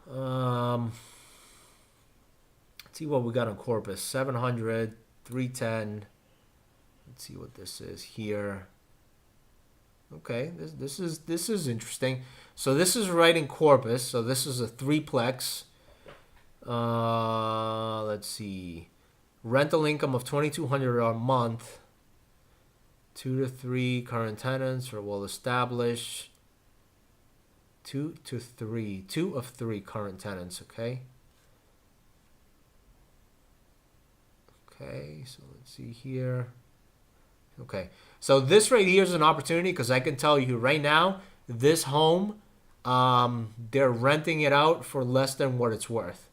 Let's see what we got on Corpus. 700, 310. Let's see what this is here. Okay, this is interesting. So this is right in Corpus. So this is a 3-plex. Let's see. Rental income of $2,200 a month. 2 to 3 current tenants are well established. 2 of 3 current tenants. Okay. Okay. So let's see here. Okay. So this right here is an opportunity because I can tell you right now, this home, they're renting it out for less than what it's worth.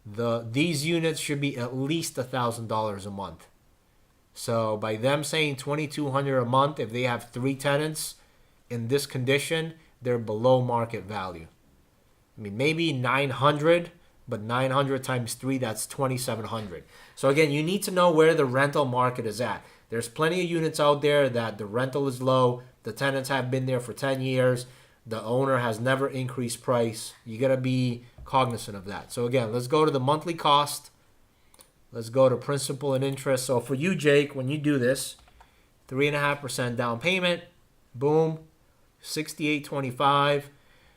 These units should be at least $1,000 a month. So by them saying $2,200 a month, if they have 3 tenants in this condition, they're below market value. I mean, maybe 900, but 900 times 3, that's 2,700. So again, you need to know where the rental market is at. There's plenty of units out there that the rental is low. The tenants have been there for 10 years. The owner has never increased price. You got to be cognizant of that. So again, let's go to the monthly cost. Let's go to principal and interest. So for you, Jake, when you do this, 3.5% down payment, boom, $6,825.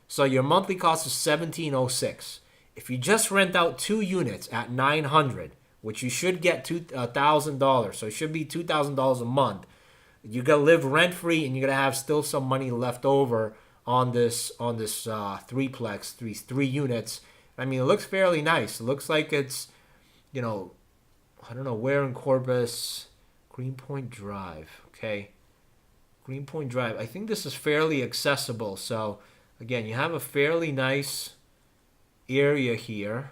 So your monthly cost is $1,706. If you just rent out 2 units at $900, which you should get $1,000, so it should be $2,000 a month. You're gonna live rent free, and you're gonna have still some money left over on this 3-plex, 3 units. I mean, it looks fairly nice. It looks like it's, I don't know where in Corpus. Greenpoint Drive. Okay, Greenpoint Drive. I think this is fairly accessible. So again, you have a fairly nice area here.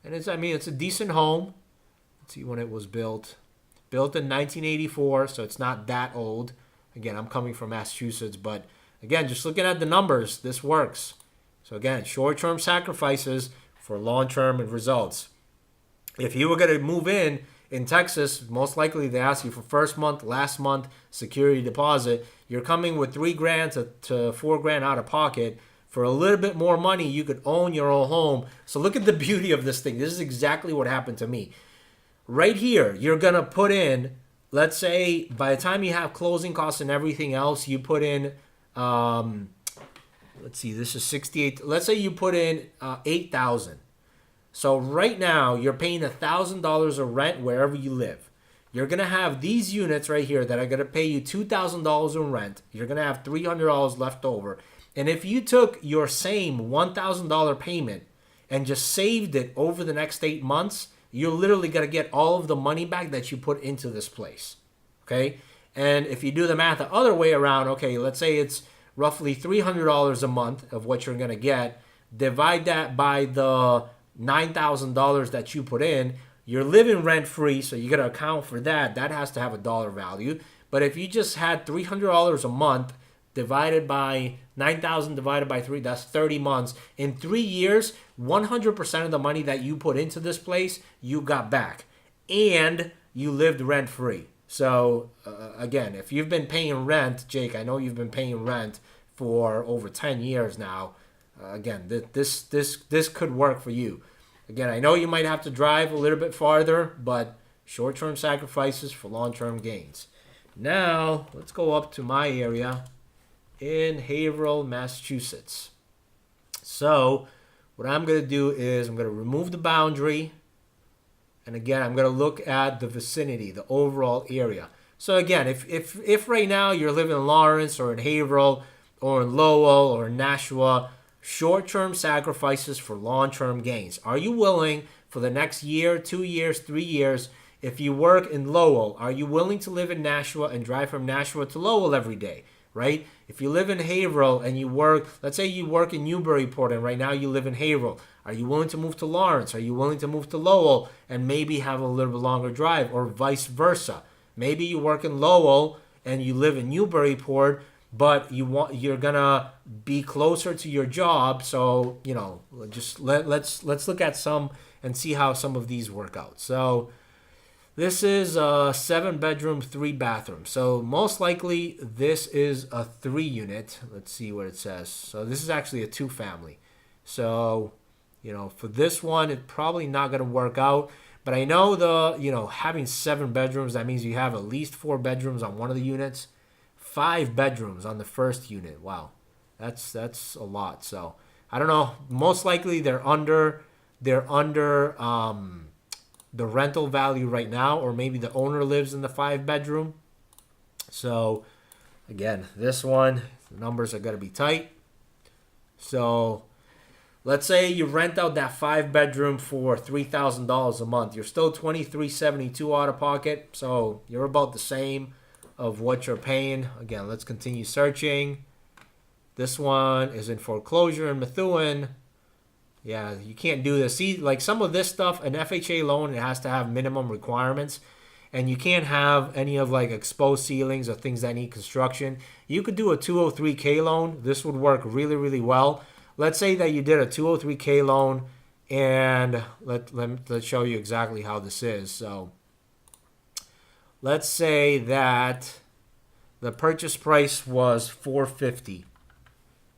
And it's a decent home. Let's see when it was built. Built in 1984, so it's not that old. Again, I'm coming from Massachusetts, but again, just looking at the numbers, this works. So again, short-term sacrifices for long-term results. If you were going to move in Texas, most likely they ask you for first month, last month, security deposit. You're coming with $3,000 to $4,000 out of pocket. For a little bit more money, you could own your own home. So look at the beauty of this thing. This is exactly what happened to me. Right here, you're going to put in, let's say, by the time you have closing costs and everything else, you put in, let's see, this is 68. Let's say you put in $8,000. So right now, you're paying $1,000 of rent wherever you live. you're going to have these units right here that are going to pay you $2,000 in rent. You're going to have $300 left over. And if you took your same $1,000 payment and just saved it over the next 8 months, you're literally going to get all of the money back that you put into this place. Okay? And if you do the math the other way around, okay, let's say it's roughly $300 a month of what you're going to get. Divide that by the $9,000 that you put in. You're living rent free, so you got to account for that. That has to have a dollar value. But if you just had $300 a month divided by 9,000 divided by 3, that's 30 months. In 3 years, 100% of the money that you put into this place, you got back. And you lived rent free. So, again, if you've been paying rent, Jake, I know you've been paying rent for over 10 years now. Again, this could work for you. Again, I know you might have to drive a little bit farther, but short-term sacrifices for long-term gains. Now, let's go up to my area in Haverhill, Massachusetts. So, what I'm going to do is I'm going to remove the boundary. And again, I'm going to look at the vicinity, the overall area. So again, if right now you're living in Lawrence or in Haverhill or in Lowell or in Nashua, short-term sacrifices for long-term gains. Are you willing for the next year, 2 years, 3 years, if you work in Lowell, are you willing to live in Nashua and drive from Nashua to Lowell every day, right? If you live in Haverhill and you work, let's say you work in Newburyport and right now you live in Haverhill, are you willing to move to Lawrence? Are you willing to move to Lowell and maybe have a little bit longer drive, or vice versa? Maybe you work in Lowell and you live in Newburyport, but you're gonna be closer to your job. So just let's look at some and see how some of these work out. So this is a 7-bedroom, 3-bathroom. So most likely this is a 3-unit. Let's see what it says. So this is actually a 2-family. So for this one, it's probably not going to work out. But I know having 7 bedrooms, that means you have at least 4 bedrooms on one of the units, 5 bedrooms on the first unit. Wow, that's a lot. So I don't know. Most likely they're under the rental value right now, or maybe the owner lives in the 5-bedroom. So again, this one, the numbers are going to be tight. So let's say you rent out that 5-bedroom for $3,000 a month. You're still $2,372 out of pocket, so you're about the same of what you're paying. Again, let's continue searching. This one is in foreclosure in Methuen. Yeah, you can't do this. See, like some of this stuff, an FHA loan, it has to have minimum requirements. And you can't have any of like exposed ceilings or things that need construction. You could do a 203K loan. This would work really, really well. Let's say that you did a 203K loan, and let's show you exactly how this is. So let's say that the purchase price was $450.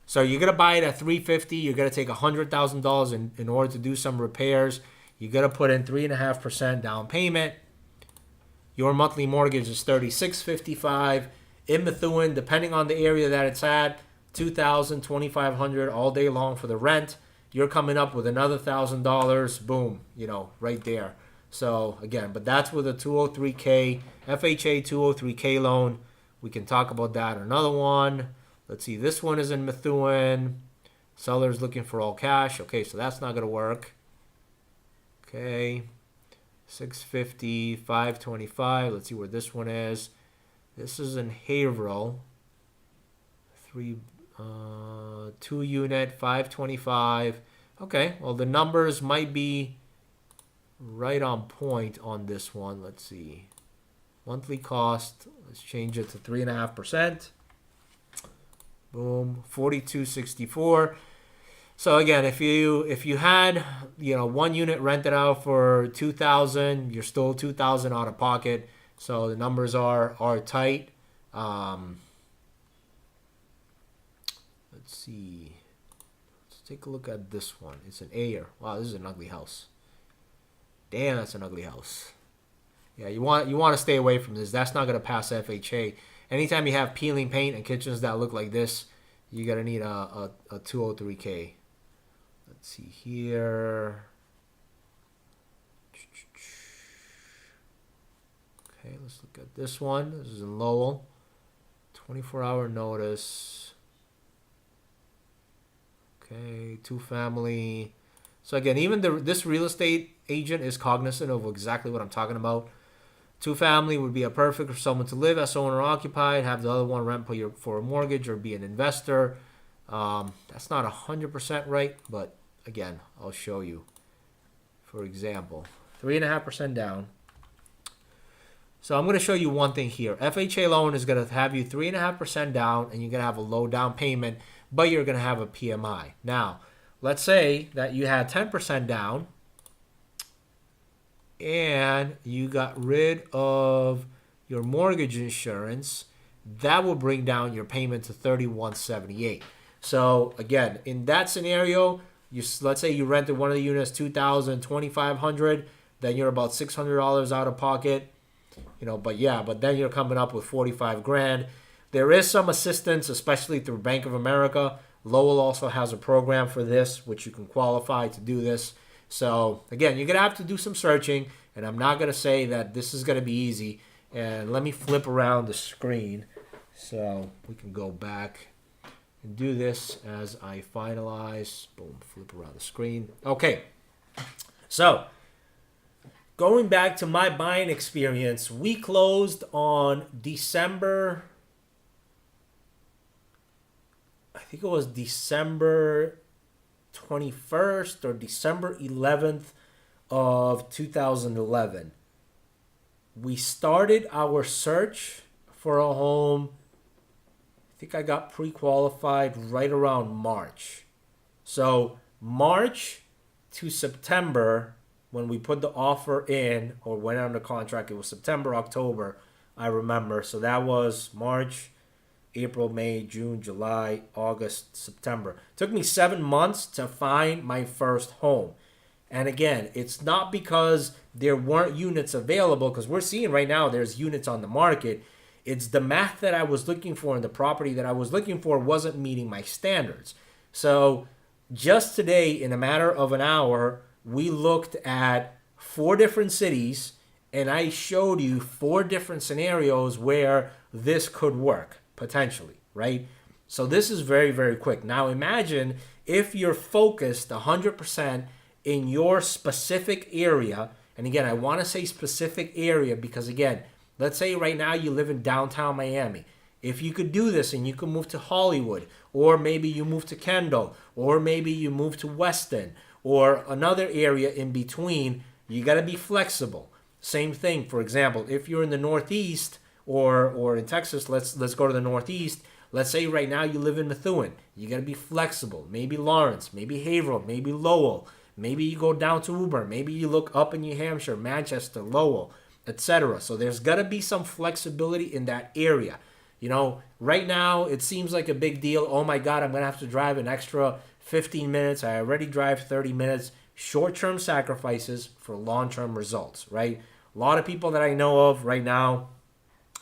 So you're going to buy it at $350. You're going to take $100,000 in order to do some repairs. You're going to put in 3.5% down payment. Your monthly mortgage is $3,655. In Methuen, depending on the area that it's at, $2,000, $2,500 all day long for the rent. You're coming up with another $1,000. Boom, right there. So again, but that's with a 203K, FHA 203K loan. We can talk about that. Another one. Let's see, this one is in Methuen. Seller's looking for all cash. Okay, so that's not going to work. Okay, 650, 525. Let's see where this one is. This is in Haverhill. 2-unit, 525. Okay, well, the numbers might be right on point on this one. Let's see. Monthly cost, let's change it to 3.5%. Boom, 4264. So again, if you had one unit rented out for $2,000, you're still $2,000 out of pocket. So the numbers are tight. Let's see. Let's take a look at this one. It's an Ayer. Wow, this is an ugly house. Damn, that's an ugly house. Yeah, you want to stay away from this. That's not going to pass FHA. Anytime you have peeling paint and kitchens that look like this, you're going to need a 203K. Let's see here. Okay, let's look at this one. This is in Lowell. 24-hour notice. Okay, 2-family. So again, even this real estate agent is cognizant of exactly what I'm talking about. 2-family would be a perfect for someone to live as owner occupied, have the other one rent for a mortgage or be an investor. That's not 100% right, but again, I'll show you. For example, 3.5% down. So I'm going to show you one thing here. FHA loan is going to have you 3.5% down, and you're going to have a low down payment, but you're going to have a PMI. Now, let's say that you had 10% down, and you got rid of your mortgage insurance. That will bring down your payment to $3,178. So again, in that scenario, let's say you rented one of the units $2,000, $2,500, then you're about $600 out of pocket. But then you're coming up with 45 grand. There is some assistance, especially through Bank of America. Lowell also has a program for this, which you can qualify to do this. So again, you're going to have to do some searching, and I'm not going to say that this is going to be easy. And let me flip around the screen so we can go back and do this as I finalize. Boom, flip around the screen. Okay, so going back to my buying experience, we closed on December, I think it was December 21st or December 11th of 2011. We started our search for a home. I think I got pre-qualified right around March. So March to September, when we put the offer in or went under contract, it was September, October, I remember. So that was March, April, May, June, July, August, September. It took me 7 months to find my first home. And again, it's not because there weren't units available, because we're seeing right now there's units on the market. It's the math that I was looking for and the property that I was looking for wasn't meeting my standards. So just today, in a matter of an hour, we looked at 4 different cities, and I showed you 4 different scenarios where this could work, potentially, right? So this is very, very quick. Now imagine if you're focused 100% in your specific area, and again, I want to say specific area because, again, let's say right now you live in downtown Miami. If you could do this and you could move to Hollywood, or maybe you move to Kendall, or maybe you move to Weston, or another area in between, you got to be flexible. Same thing, for example, if you're in the Northeast or in Texas, let's go to the Northeast. Let's say right now you live in Methuen. You got to be flexible. Maybe Lawrence, maybe Haverhill, maybe Lowell. Maybe you go down to Woburn. Maybe you look up in New Hampshire, Manchester, Lowell, etc. So there's got to be some flexibility in that area. Right now it seems like a big deal. Oh my God, I'm going to have to drive an extra 15 minutes. I already drive 30 minutes. Short-term sacrifices for long-term results, right? A lot of people that I know of right now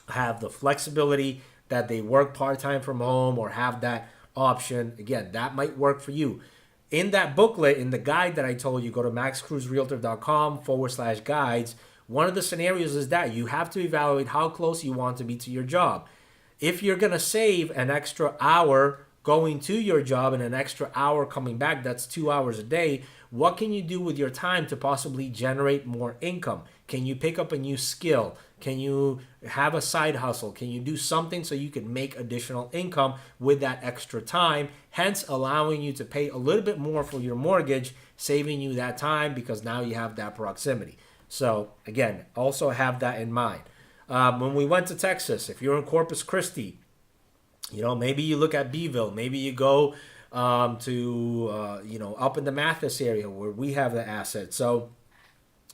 have the flexibility that they work part-time from home or have that option. Again, that might work for you. In that booklet, in the guide that I told you, go to maxcruzrealtor.com/guides. One of the scenarios is that you have to evaluate how close you want to be to your job. If you're going to save an extra hour going to your job and an extra hour coming back, that's 2 hours a day. What can you do with your time to possibly generate more income? Can you pick up a new skill? Can you have a side hustle? Can you do something so you can make additional income with that extra time, hence allowing you to pay a little bit more for your mortgage, saving you that time because now you have that proximity. So again, also have that in mind. When we went to Texas, if you're in Corpus Christi, maybe you look at Beeville, maybe you go to up in the Mathis area where we have the asset. So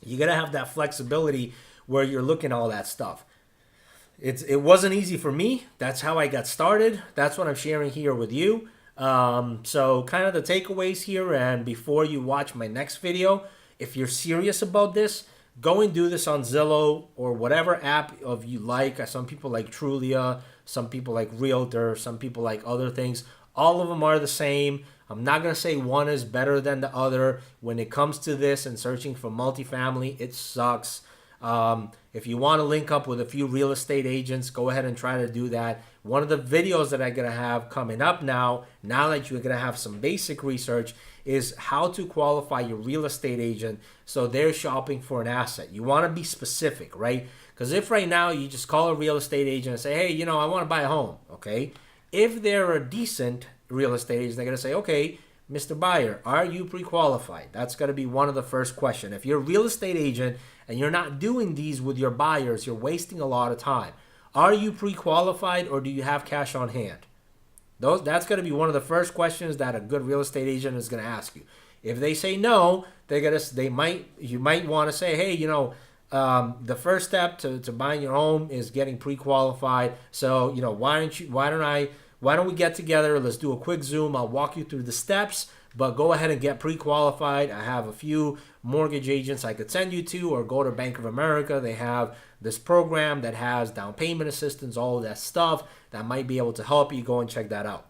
you got to have that flexibility where you're looking at all that stuff. It wasn't easy for me. That's how I got started. That's what I'm sharing here with you. So kind of the takeaways here, and before you watch my next video, if you're serious about this, go and do this on Zillow or whatever app of you like. Some people like Trulia, some people like Realtor, some people like other things. All of them are the same. I'm not going to say one is better than the other. When it comes to this and searching for multifamily, it sucks. If you want to link up with a few real estate agents, go ahead and try to do that. One of the videos that I'm going to have coming up now that you're going to have some basic research, is how to qualify your real estate agent so they're shopping for an asset. You want to be specific, right? Because if right now you just call a real estate agent and say, hey, I want to buy a home, okay? If they're a decent real estate agent, they're going to say, okay, Mr. Buyer, are you pre-qualified? That's going to be one of the first questions. If you're a real estate agent and you're not doing these with your buyers, you're wasting a lot of time. Are you pre-qualified, or do you have cash on hand? That's going to be one of the first questions that a good real estate agent is going to ask you. If they say no, you might want to say, hey, the first step to buying your home is getting pre-qualified. So, why don't we get together? Let's do a quick Zoom. I'll walk you through the steps, but go ahead and get pre-qualified. I have a few mortgage agents I could send you to, or go to Bank of America. They have this program that has down payment assistance, all of that stuff that might be able to help you. Go and check that out.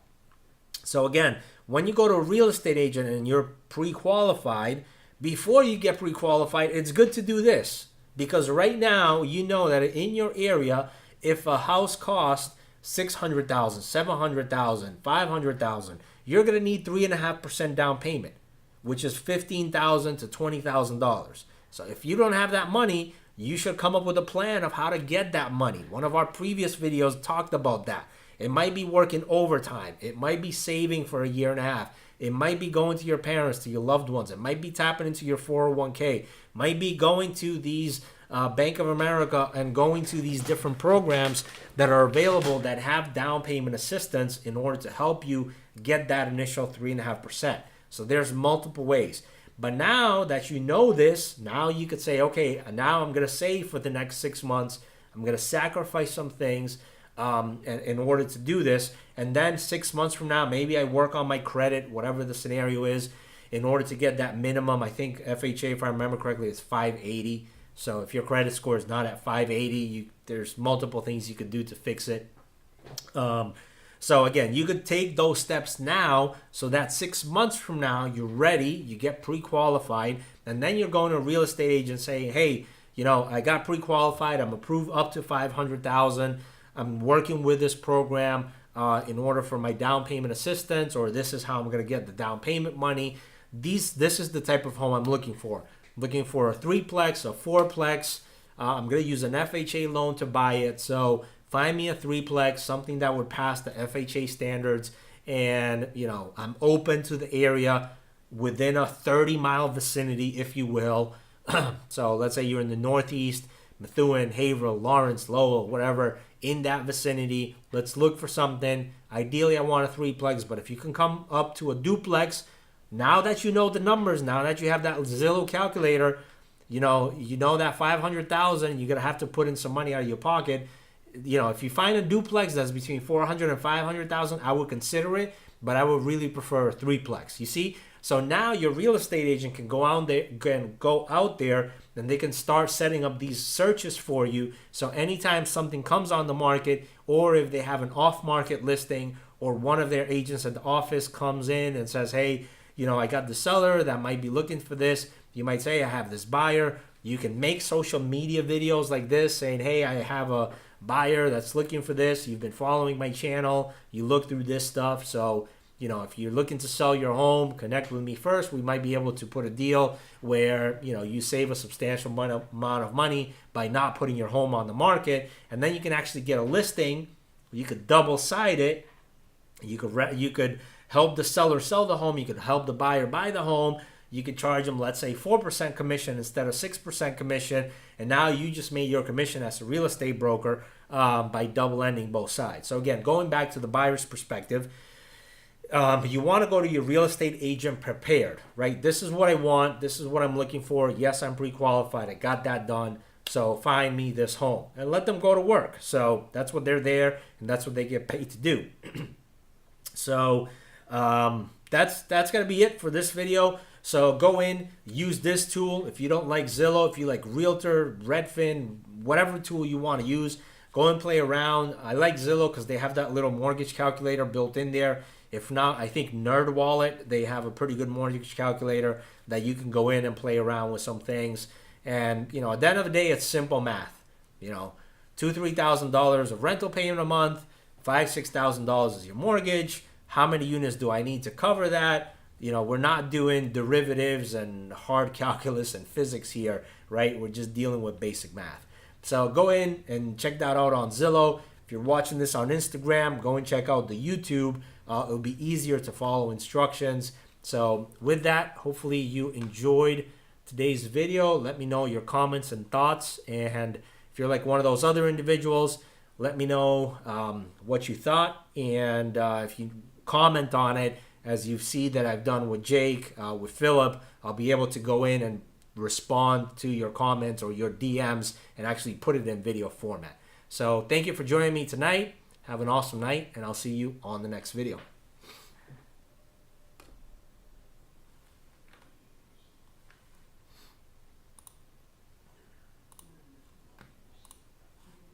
So again, when you go to a real estate agent and you're pre-qualified, before you get pre-qualified, it's good to do this, because right now you know that in your area, if a house costs $600,000, $700,000, $500,000, you're going to need 3.5% down payment, which is $15,000 to $20,000. So if you don't have that money, you should come up with a plan of how to get that money. One of our previous videos talked about that. It might be working overtime. It might be saving for a year and a half. It might be going to your parents, to your loved ones. It might be tapping into your 401k. Might be going to these Bank of America and going to these different programs that are available that have down payment assistance in order to help you get that initial 3.5%. So there's multiple ways. But now that you know this, now you could say, okay, now I'm going to save for the next 6 months. I'm going to sacrifice some things in order to do this. And then 6 months from now, maybe I work on my credit, whatever the scenario is, in order to get that minimum. I think FHA, if I remember correctly, is 580. So if your credit score is not at 580, there's multiple things you could do to fix it. So again, you could take those steps now so that 6 months from now, you're ready, you get pre-qualified, and then you're going to a real estate agent saying, hey, I got pre-qualified, I'm approved up to $500,000, I'm working with this program in order for my down payment assistance, or this is how I'm going to get the down payment money. This is the type of home I'm looking for. Looking for a 3-plex, a 4-plex. I'm going to use an FHA loan to buy it. So find me a 3-plex, something that would pass the FHA standards. And, I'm open to the area within a 30-mile vicinity, if you will. So let's say you're in the Northeast, Methuen, Haverhill, Lawrence, Lowell, whatever, in that vicinity. Let's look for something. Ideally, I want a 3-plex, but if you can come up to a duplex, now that you know the numbers, now that you have that Zillow calculator, you know that $500,000, you're gonna have to put in some money out of your pocket. If you find a duplex that's between $400,000 and $500,000, I would consider it, but I would really prefer a 3-plex. You see, so now your real estate agent can go out there, and they can start setting up these searches for you. So anytime something comes on the market, or if they have an off-market listing, or one of their agents at the office comes in and says, hey, I got the seller that might be looking for this. You might say, I have this buyer. You can make social media videos like this saying, hey, I have a buyer that's looking for this. You've been following my channel. You look through this stuff. So, if you're looking to sell your home, connect with me first. We might be able to put a deal where, you save a substantial amount of money by not putting your home on the market. And then you can actually get a listing. You could double-side it. You could help the seller sell the home. You could help the buyer buy the home. You could charge them, let's say, 4% commission instead of 6% commission. And now you just made your commission as a real estate broker by double-ending both sides. So again, going back to the buyer's perspective, you want to go to your real estate agent prepared, right? This is what I want. This is what I'm looking for. Yes, I'm pre-qualified. I got that done. So find me this home and let them go to work. So that's what they're there, and that's what they get paid to do. So that's going to be it for this video. So go in, use this tool. If you don't like Zillow, if you like Realtor, Redfin, whatever tool you want to use, go and play around. I like Zillow because they have that little mortgage calculator built in there. If not, I think NerdWallet, they have a pretty good mortgage calculator that you can go in and play around with some things. And at the end of the day, it's simple math. $2,000-$3,000 of rental payment a month, $5,000-$6,000 is your mortgage. How many units do I need to cover that? We're not doing derivatives and hard calculus and physics here, right? We're just dealing with basic math. So go in and check that out on Zillow. If you're watching this on Instagram, go and check out the YouTube. It'll be easier to follow instructions. So with that, hopefully you enjoyed today's video. Let me know your comments and thoughts. And if you're like one of those other individuals, let me know what you thought. And if you comment on it, as you see that I've done with Jake, with Philip, I'll be able to go in and respond to your comments or your DMs and actually put it in video format. So thank you for joining me tonight. Have an awesome night, and I'll see you on the next video.